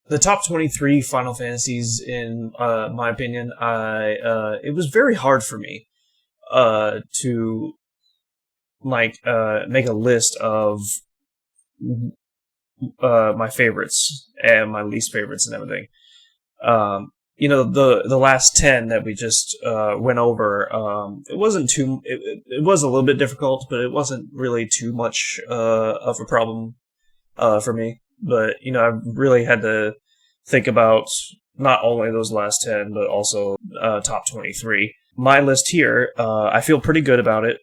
the top 23 Final Fantasies, in my opinion, it was very hard for me to make a list of my favorites and my least favorites and everything. The last 10 that we just went over, it wasn't too. It was a little bit difficult, but it wasn't really too much of a problem for me. But I really had to think about not only those last 10, but also top 23. My list here, I feel pretty good about it.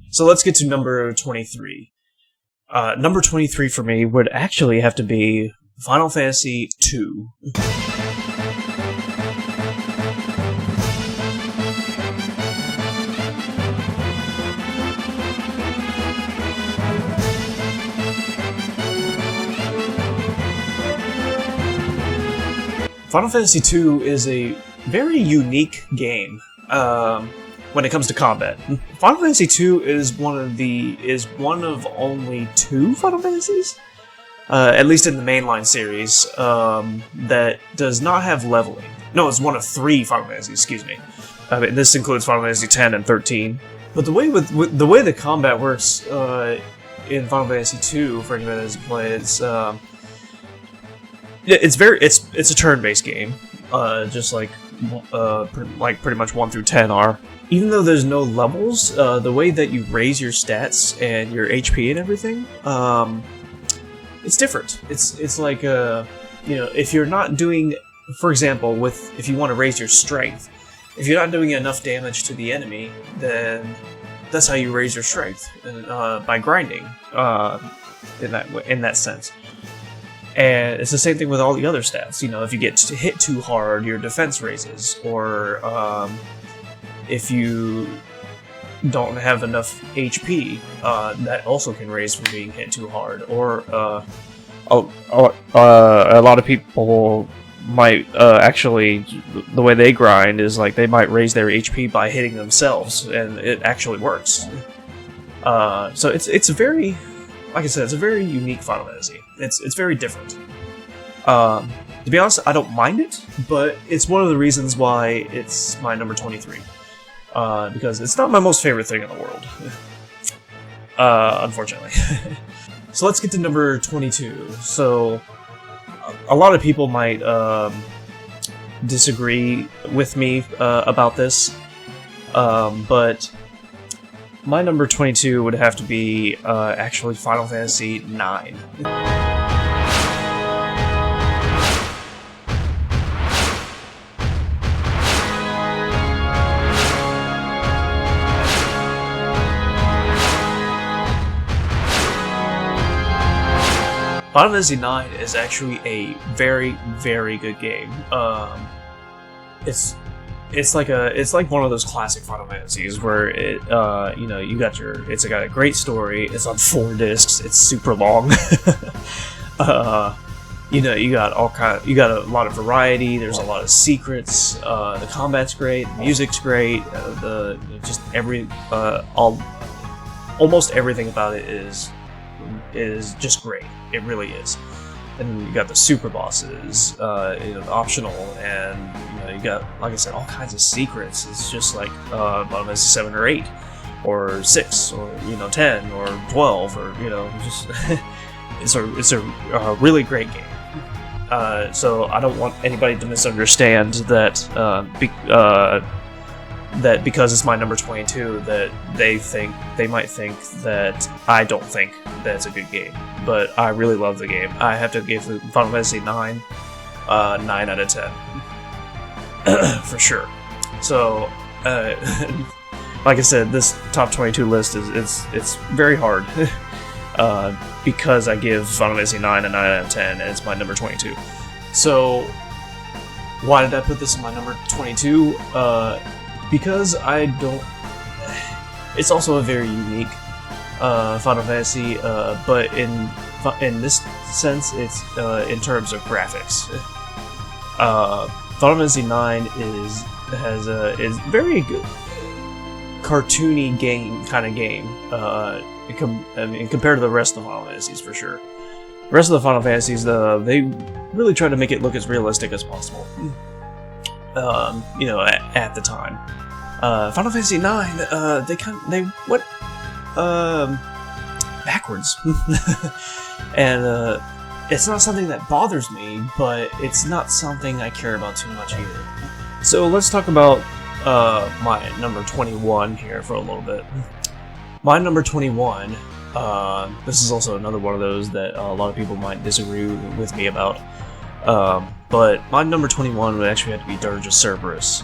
So let's get to number 23. Number 23 for me would actually have to be Final Fantasy II. Final Fantasy II is a very unique game. When it comes to combat, Final Fantasy II is one of only 2 Final Fantasies, at least in the mainline series, that does not have leveling. No, it's one of 3 Final Fantasies. Excuse me. This includes Final Fantasy X and 13. But the way the combat works in Final Fantasy II, for anybody that has played, it's a turn-based game, just like pretty much 1 through 10 are. Even though there's no levels, the way that you raise your stats and your HP and everything, it's different. It's like if you're not doing, for example, if you want to raise your strength, if you're not doing enough damage to the enemy, then that's how you raise your strength, by grinding, in that sense. And it's the same thing with all the other stats. If you get hit too hard, your defense raises, or if you don't have enough HP, that also can raise from being hit too hard. Or a lot of people might actually, the way they grind is like they might raise their HP by hitting themselves, and it actually works. So it's a very, like I said, it's a very unique Final Fantasy. It's very different. To be honest, I don't mind it, but it's one of the reasons why it's my number 23. Because it's not my most favorite thing in the world. Unfortunately. So let's get to number 22. So, a lot of people might disagree with me about this, but my number 22 would have to be actually Final Fantasy IX. Final Fantasy IX is actually a very, very good game. It's like one of those classic Final Fantasies where it's got a great story. It's on 4 discs. It's super long. You got a lot of variety. There's a lot of secrets. The combat's great. The music's great. Almost everything about it is just great. It really is. And you got the super bosses, the optional, and you got, like I said, all kinds of secrets. It's just like Final Fantasy 7 or 8, or 6, or 10, or 12, or just it's a really great game. So I don't want anybody to misunderstand that that because it's my number 22 that they might think that I don't think that it's a good game. But I really love the game. I have to give Final Fantasy 9 9 out of 10 for sure. So like I said, this top 22 list it's very hard because I give Final Fantasy 9 a 9 out of 10 and it's my number 22. So, why did I put this in my number 22? Because I don't... It's also a very unique Final Fantasy, but in this sense, it's in terms of graphics. Final Fantasy IX is very good, cartoony kind of game. I mean, compared to the rest of the Final Fantasies, for sure. The rest of the Final Fantasies, they really try to make it look as realistic as possible. You know, at the time. Final Fantasy IX, they went backwards, and it's not something that bothers me, but it's not something I care about too much either. So let's talk about my number 21 here for a little bit. My number 21. This is also another one of those that a lot of people might disagree with me about. But my number 21 would actually have to be Dirge of Cerberus.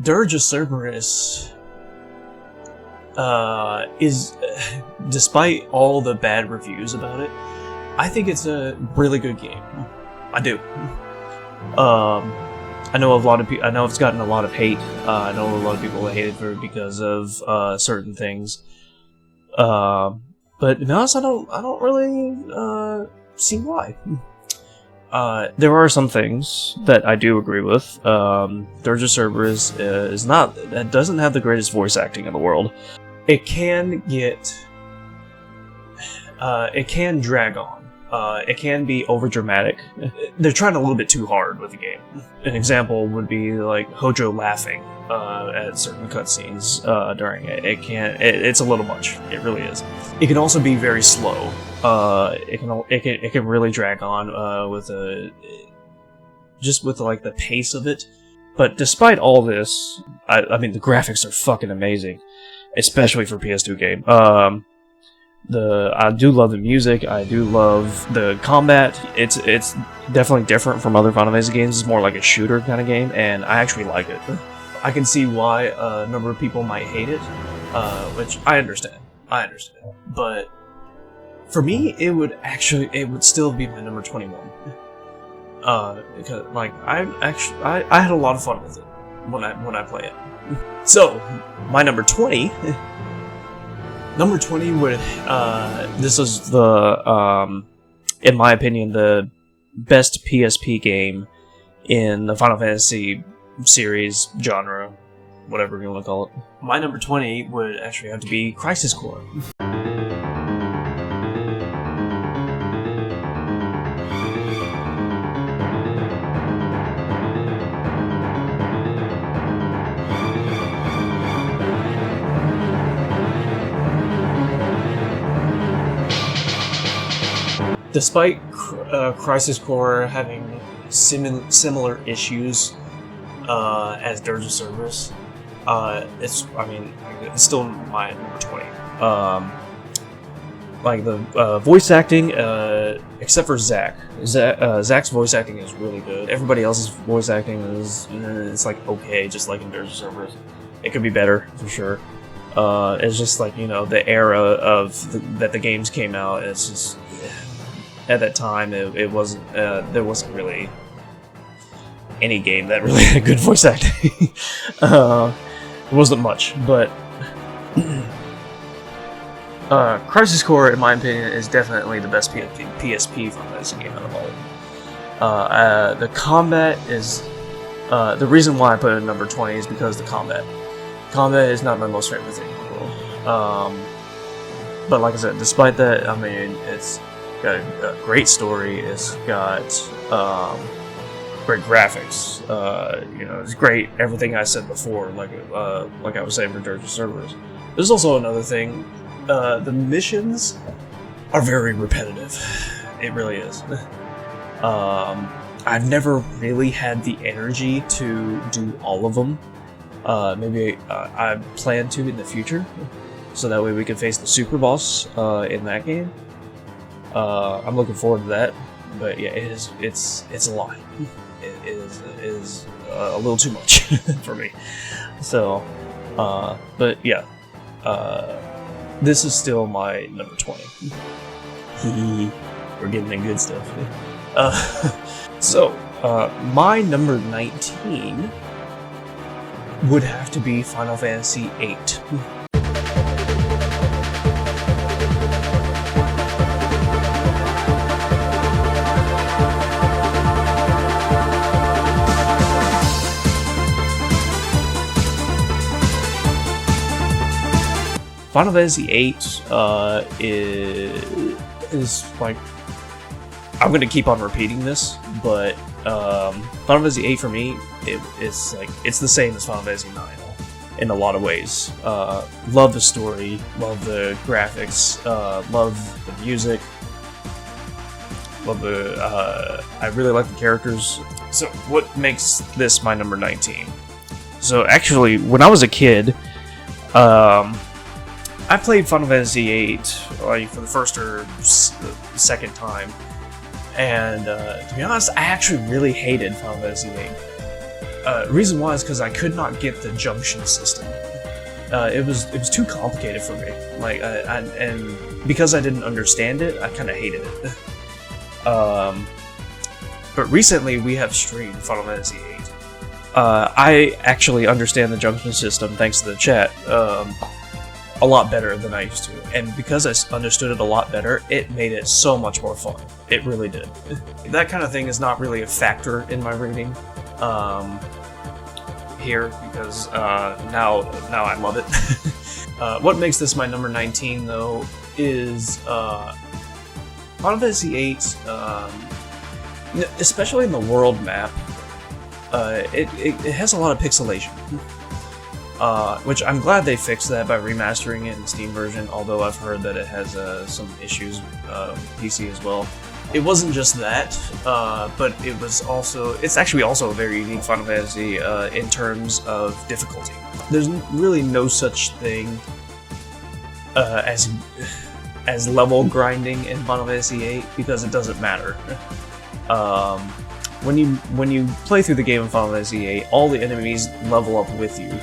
Dirge of Cerberus is, despite all the bad reviews about it, I think it's a really good game. I do. I know a lot of people. I know it's gotten a lot of hate. I know a lot of people hate it because of certain things. But to be honest, I don't really see why. There are some things that I do agree with. Dirge of Cerberus doesn't have the greatest voice acting in the world. It can drag on. It can be overdramatic. They're trying a little bit too hard with the game. An example would be like Hojo laughing at certain cutscenes during it. It's a little much. It really is. It can also be very slow. It can really drag on with like the pace of it. But despite all this, I mean the graphics are fucking amazing, especially for PS2 game. I do love the music. I do love the combat. It's definitely different from other Final Fantasy games. It's more like a shooter kind of game, and I actually like it. I can see why a number of people might hate it, which I understand. But for me, it would still be my number 21. Because like I had a lot of fun with it when I play it. So my number 20. Number 20 would, this is the, in my opinion, the best PSP game in the Final Fantasy series, genre, whatever you want to call it. My number 20 would actually have to be Crisis Core. Despite Crisis Core having similar issues as Dirge of Cerberus, it's still my number 20. Like the voice acting, except for Zach's voice acting is really good. Everybody else's voice acting it's like okay, just like in Dirge of Cerberus. It could be better for sure. It's just like, you know, the era of that the games came out. It's just. At that time, it wasn't. There wasn't really any game that really had good voice acting. It wasn't much, but Crisis Core, in my opinion, is definitely the best PSP Final Fantasy game out of all. The combat is the reason why I put it at number 20 is because the combat. Combat is not my most favorite thing in the world. But like I said, despite that, I mean, it's got a great story. It's got great graphics. You know, it's great. Everything I said before, like I was saying for Dirge of Cerberus. There's also another thing. The missions are very repetitive. It really is. I've never really had the energy to do all of them. Maybe I plan to in the future, so that way we can face the super boss in that game. I'm looking forward to that, but yeah, it's a lot. It is a little too much for me. So, but yeah, this is still my number 20. We're getting the good stuff. So, my number 19 would have to be Final Fantasy VIII. Final Fantasy VIII is like, I'm gonna keep on repeating this, but Final Fantasy VIII for me, it's like it's the same as Final Fantasy IX in a lot of ways. Love the story, love the graphics, love the music, love the. I really like the characters. So, what makes this my number 19? So, actually, when I was a kid, I played Final Fantasy VIII like for the first or second time, and to be honest, I actually really hated Final Fantasy VIII. The reason why is because I could not get the junction system. It was too complicated for me. Like, and because I didn't understand it, I kind of hated it. But recently, we have streamed Final Fantasy VIII. I actually understand the junction system thanks to the chat. A lot better than I used to, and because I understood it a lot better, it made it so much more fun. It really did. That kind of thing is not really a factor in my rating here, because now I love it. What makes this my number 19 though is Final Fantasy VIII, especially in the world map. It has a lot of pixelation. Which I'm glad they fixed that by remastering it in the Steam version, although I've heard that it has some issues with PC as well. It wasn't just that, but it's actually also a very unique Final Fantasy in terms of difficulty. There's really no such thing as level grinding in Final Fantasy VIII, because it doesn't matter. When you play through the game in Final Fantasy VIII, all the enemies level up with you.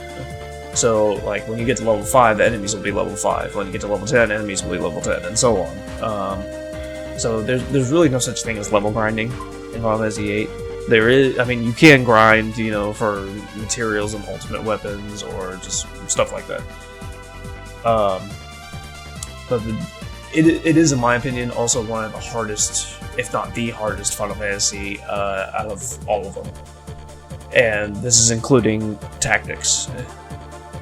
So, like, when you get to level 5, the enemies will be level 5. When you get to level 10, enemies will be level 10, and so on. So there's really no such thing as level grinding in Final Fantasy VIII. There is, I mean, you can grind, for materials and ultimate weapons, or just stuff like that. But it is, in my opinion, also one of the hardest, if not the hardest, Final Fantasy out of all of them. And this is including Tactics.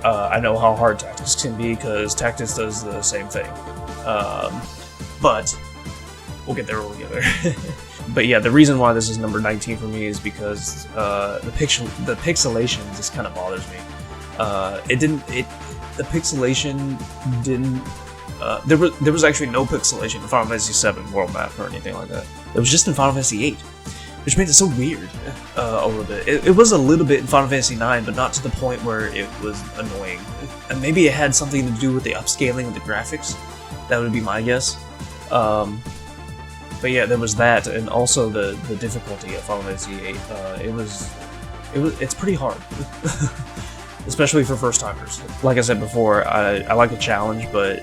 I know how hard Tactics can be, because Tactics does the same thing. But we'll get there when we get there. But yeah, the reason why this is number 19 for me is because the pixelation just kind of bothers me. The pixelation didn't. There was actually no pixelation in Final Fantasy VII world map or anything like that. It was just in Final Fantasy VIII. Which made it so weird a little bit. It was a little bit in Final Fantasy IX, but not to the point where it was annoying. And maybe it had something to do with the upscaling of the graphics. That would be my guess. But yeah, there was that, and also the difficulty of Final Fantasy VIII. It's pretty hard, especially for first timers. Like I said before, I like a challenge, but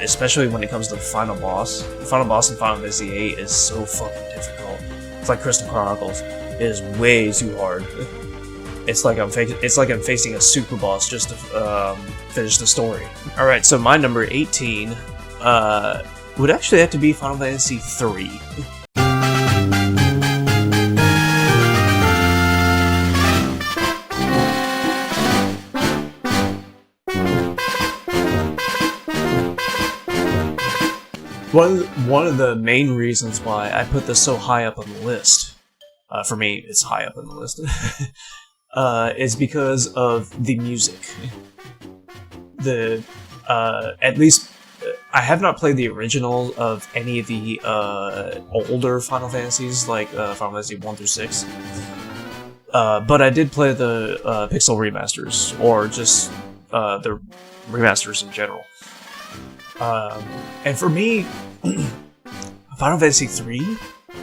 especially when it comes to the final boss. The final boss in Final Fantasy VIII is so fucking difficult. It's like Crystal Chronicles. It is way too hard. It's like I'm facing a super boss just to finish the story. All right, so my number 18 would actually have to be Final Fantasy III. One of the main reasons why I put this so high up on the list, for me, it's high up on the list, is because of the music. At least, I have not played the original of any of the older Final Fantasies, like Final Fantasy 1 through 6. But I did play the Pixel remasters, or just the remasters in general. And for me, Final Fantasy III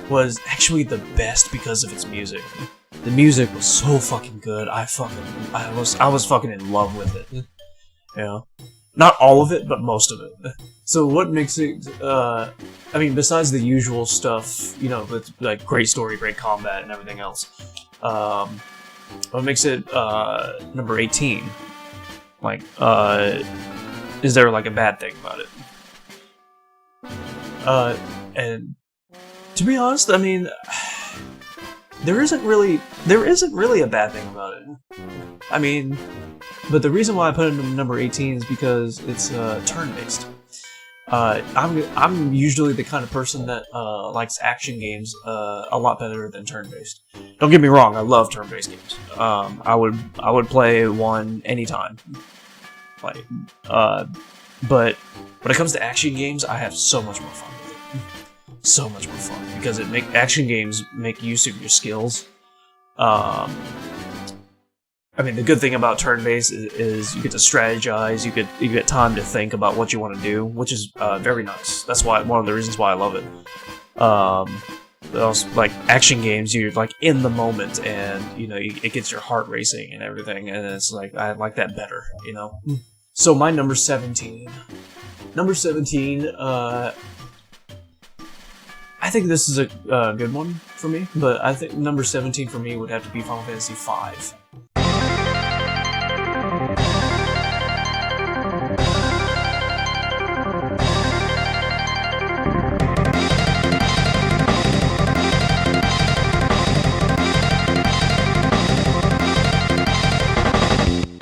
was actually the best because of its music. The music was so fucking good. I was fucking in love with it. You know, not all of it, but most of it. So what makes it? I mean, besides the usual stuff, you know, with like great story, great combat, and everything else, what makes it number 18? Like, is there like a bad thing about it? And to be honest, I mean, there isn't really a bad thing about it. I mean, but the reason why I put it in number 18 is because it's turn-based. I'm usually the kind of person that likes action games a lot better than turn-based. Don't get me wrong, I love turn-based games. I would play one anytime. Like, but when it comes to action games, I have so much more fun with it. So much more fun because action games make use of your skills. I mean, the good thing about turn-based is you get to strategize. You get time to think about what you want to do, which is very nice. That's one of the reasons why I love it. But also, like action games, you're like in the moment, and you know it gets your heart racing and everything, and it's like I like that better, you know. So my number 17. Number 17. I think this is a good one for me, but I think number 17 for me would have to be Final Fantasy V.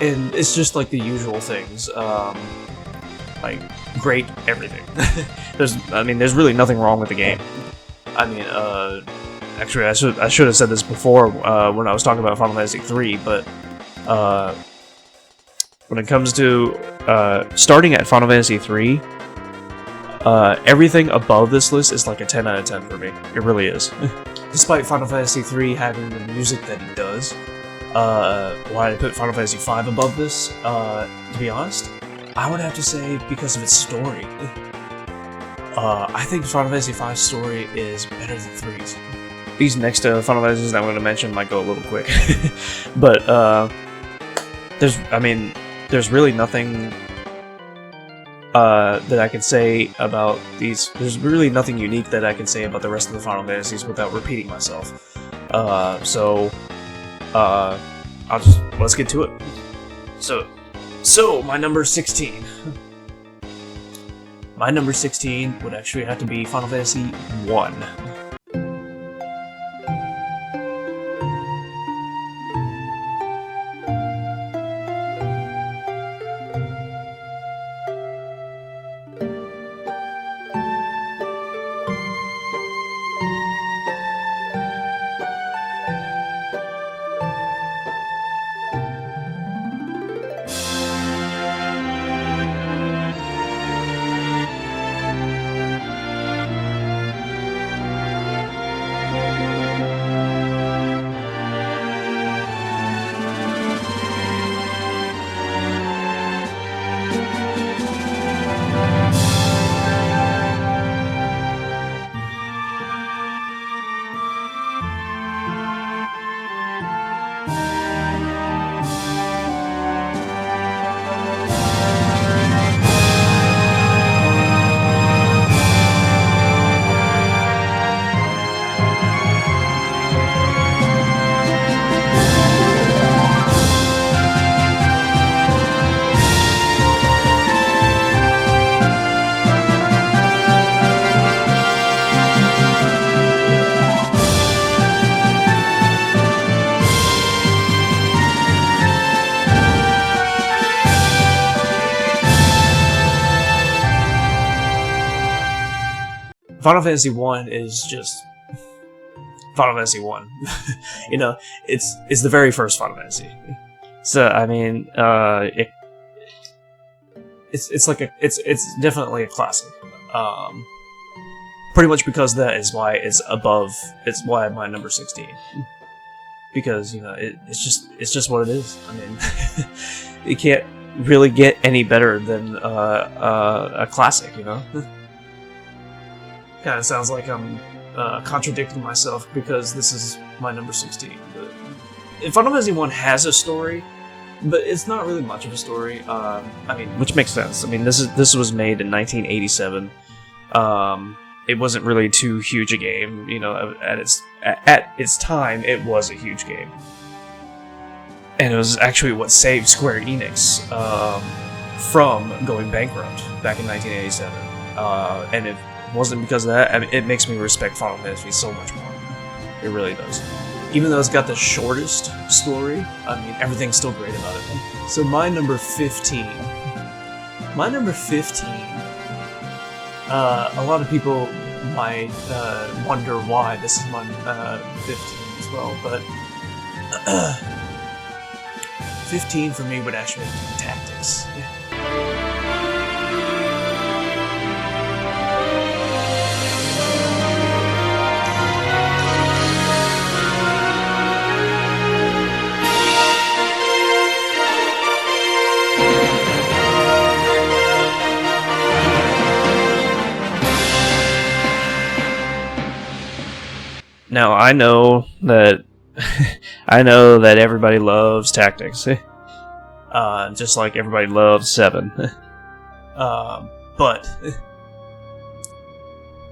And it's just like the usual things, like great everything. There's really nothing wrong with the game. I mean, actually, I should have said this before when I was talking about Final Fantasy III, but when it comes to starting at Final Fantasy III, everything above this list is like a 10 out of 10 for me. It really is. Despite Final Fantasy III having the music that it does, why I put Final Fantasy V above this, to be honest, I would have to say because of its story. I think Final Fantasy V's story is better than 3's. These next Final Fantasies that I'm going to mention might go a little quick, but there's really nothing that I can say about these. There's really nothing unique that I can say about the rest of the Final Fantasies without repeating myself. Let's get to it. So my number 16. My number 16 would actually have to be Final Fantasy 1. Final Fantasy 1 is just Final Fantasy 1. You know, it's the very first Final Fantasy. So I mean, it's definitely a classic. Pretty much because that is why it's above. It's why my number 16. Because you know it's just what it is. I mean, you can't really get any better than a classic. You know. Kind of sounds like I'm contradicting myself because this is my number 16, but Final Fantasy 1 has a story, but it's not really much of a story. I mean, which makes sense. I mean, this was made in 1987. It wasn't really too huge a game, you know. At its time, it was a huge game, and it was actually what saved Square Enix from going bankrupt back in 1987. And if it wasn't because of that, I mean, it makes me respect Final Fantasy so much more. It really does. Even though it's got the shortest story, I mean, everything's still great about it. So my number 15. My number 15. A lot of people might wonder why this is my 15 as well, but 15 for me would actually be Tactics. Now I know that everybody loves Tactics, just like everybody loves 7. But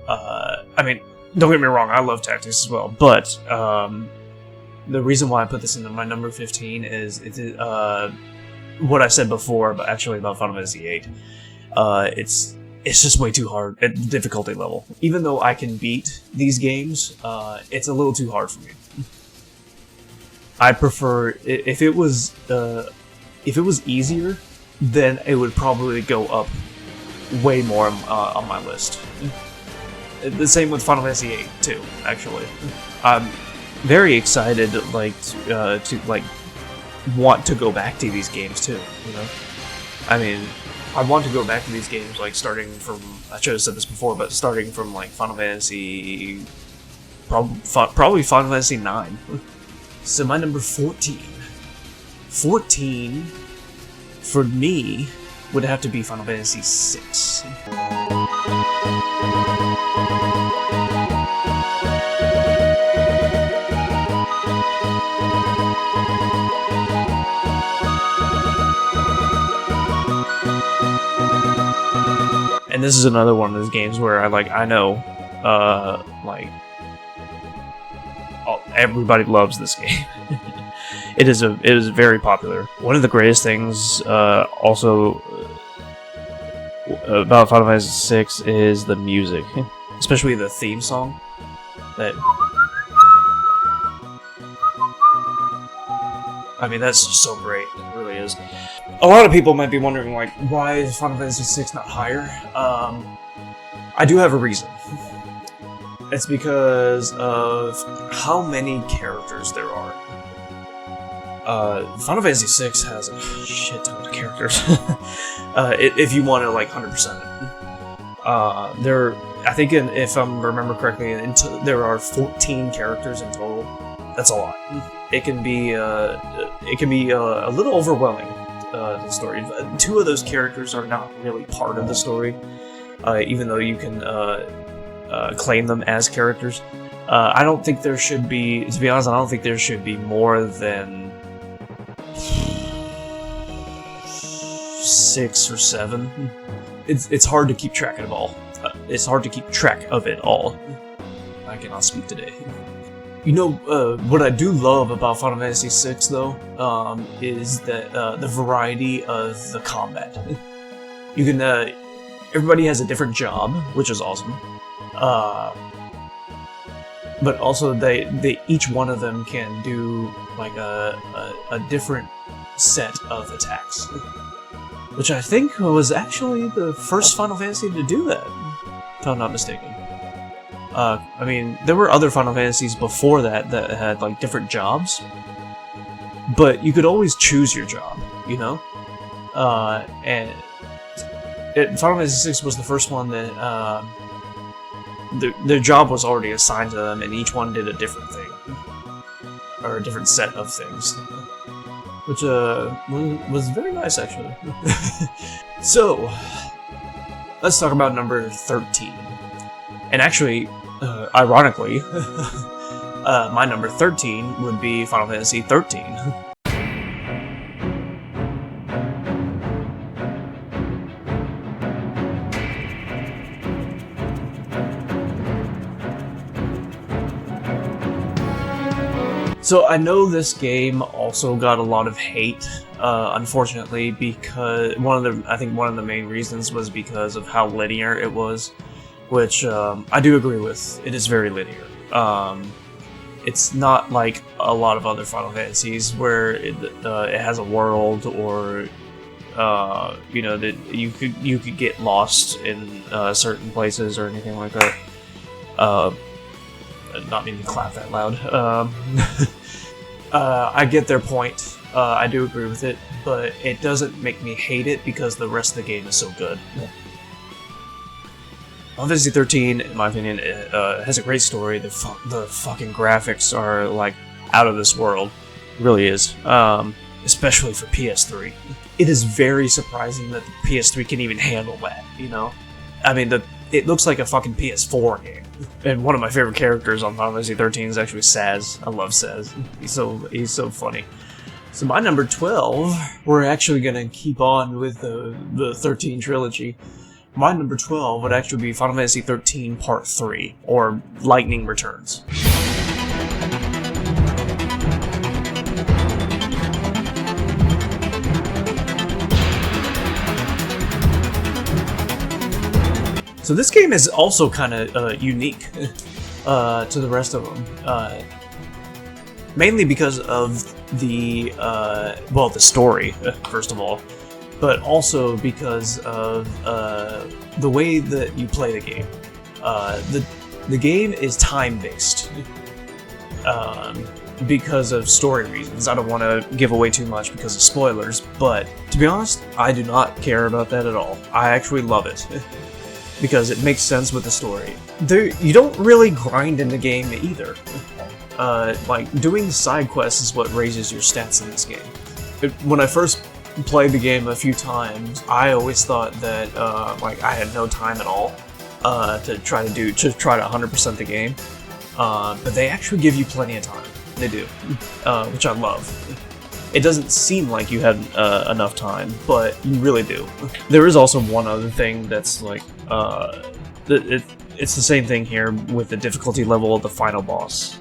I mean, don't get me wrong, I love Tactics as well. But the reason why I put this into my number 15 is what I said before, but actually about Final Fantasy VIII. It's just way too hard at the difficulty level. Even though I can beat these games, it's a little too hard for me. I prefer if it was easier, then it would probably go up way more on my list. The same with Final Fantasy VIII too. Actually, I'm very excited, to want to go back to these games too. You know, I mean, I want to go back to these games, like, starting from, I should have said this before, but starting from, like, Final Fantasy, probably Final Fantasy 9. So my number 14. 14, for me, would have to be Final Fantasy 6. And this is another one of those games where I know, everybody loves this game. It is very popular. One of the greatest things, also, about Final Fantasy VI is the music, especially the theme song. I mean, that's just so great. It really is. A lot of people might be wondering, like, why is Final Fantasy VI not higher? I do have a reason. It's because of how many characters there are. Final Fantasy VI has a shit ton of characters. If you want to, like, 100% it. I think, if I remember correctly, there are 14 characters in total. That's a lot. It can be a little overwhelming. The story. 2 of those characters are not really part of the story, even though you can claim them as characters. I don't think there should be, to be honest, I don't think there should be more than 6 or 7. It's hard to keep track of it all. It's hard to keep track of it all. I cannot speak today. You know, what I do love about Final Fantasy VI, though, is that the variety of the combat. You can, everybody has a different job, which is awesome. But also, each one of them can do, like, a different set of attacks. Which I think was actually the first Final Fantasy to do that, if I'm not mistaken. I mean, there were other Final Fantasies before that had, like, different jobs, but you could always choose your job, you know? And Final Fantasy VI was the first one that, their job was already assigned to them, and each one did a different thing. Or a different set of things. Which, was very nice, actually. So, let's talk about number 13. And actually, ironically, My number 13 would be Final Fantasy 13. So I know this game also got a lot of hate, unfortunately, because I think one of the main reasons was because of how linear it was, which I do agree with. It is very linear. It's not like a lot of other Final Fantasies where it has a world, or you know, that you could get lost in certain places or anything like that. Not meaning to clap that loud. I get their point. I do agree with it, but it doesn't make me hate it because the rest of the game is so good. Final Fantasy 13, in my opinion, has a great story. The fucking graphics are like out of this world. It really is. Especially for PS3. It is very surprising that the PS3 can even handle that, you know? I mean, it looks like a fucking PS4 game. And one of my favorite characters on Final Fantasy 13 is actually Saz. I love Saz. He's so funny. So my number 12, we're actually gonna keep on with the 13 trilogy. My number 12 would actually be Final Fantasy 13 Part 3, or Lightning Returns. So this game is also kind of unique to the rest of them, mainly because of the the story, first of all, but also because of the way that you play the game. The game is time-based because of story reasons. I don't want to give away too much because of spoilers, but to be honest, I do not care about that at all. I actually love it. Because it makes sense with the story. You don't really grind in the game either. Like, doing side quests is what raises your stats in this game. When I first played the game a few times, I always thought that like I had no time at all to try to 100% the game. But they actually give you plenty of time. They do, which I love. It doesn't seem like you had enough time, but you really do. There is also one other thing that's like, it's the same thing here with the difficulty level of the final boss.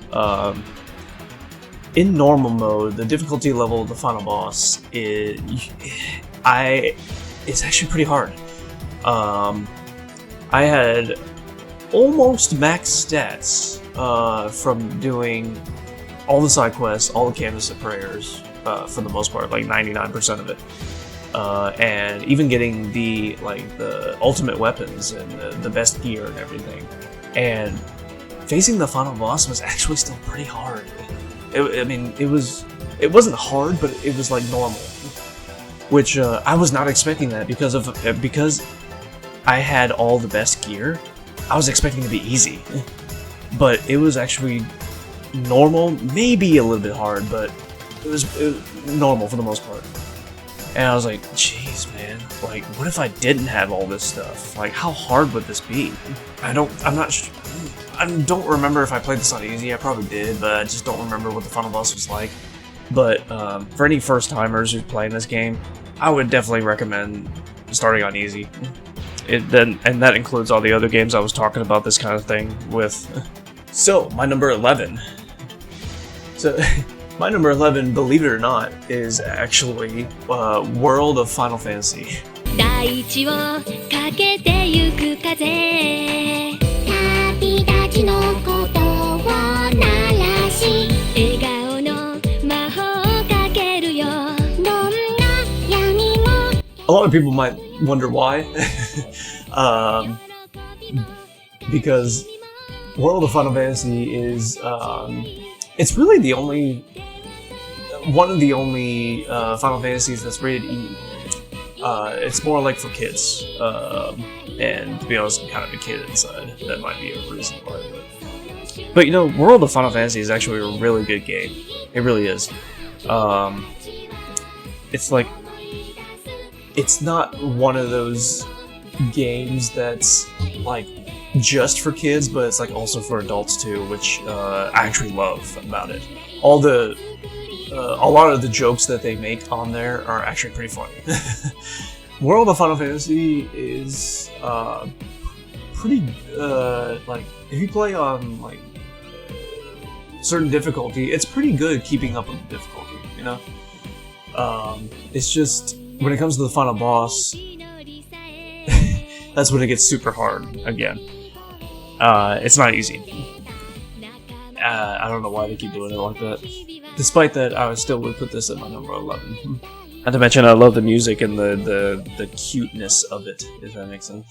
In normal mode, the difficulty level of the final boss it's actually pretty hard. I had almost max stats from doing all the side quests, all the Canvas of Prayers. For the most part, like 99% of it, and even getting the ultimate weapons and the best gear and everything. And facing the final boss was actually still pretty hard. It wasn't hard, but it was like normal, which I was not expecting that because I had all the best gear. I was expecting it to be easy, but it was actually normal, maybe a little bit hard, but it was normal for the most part. And I was like, jeez, man, like, what if I didn't have all this stuff? Like, how hard would this be? I don't remember if I played this on easy. I probably did, but I just don't remember what the final boss was like. But for any first-timers who's playing this game, I would definitely recommend starting on easy. And that includes all the other games I was talking about this kind of thing with. So, my number 11. So... My number 11, believe it or not, is actually World of Final Fantasy. A lot of people might wonder why. Because World of Final Fantasy is... it's really one of the only Final Fantasies that's rated E. It's more like for kids, and to be honest, I'm kind of a kid inside. That might be a reason why. But you know, World of Final Fantasy is actually a really good game. It really is. It's like, it's not one of those games that's like just for kids, but it's like also for adults too, which I actually love about it. All the a lot of the jokes that they make on there are actually pretty funny. World of Final Fantasy is pretty like if you play on like certain difficulty, it's pretty good keeping up with the difficulty, you know? It's just when it comes to the final boss, that's when it gets super hard again. It's not easy. I don't know why they keep doing it like that. Despite that, I still would put this at my number 11. Not to mention, I love the music and the cuteness of it, if that makes sense.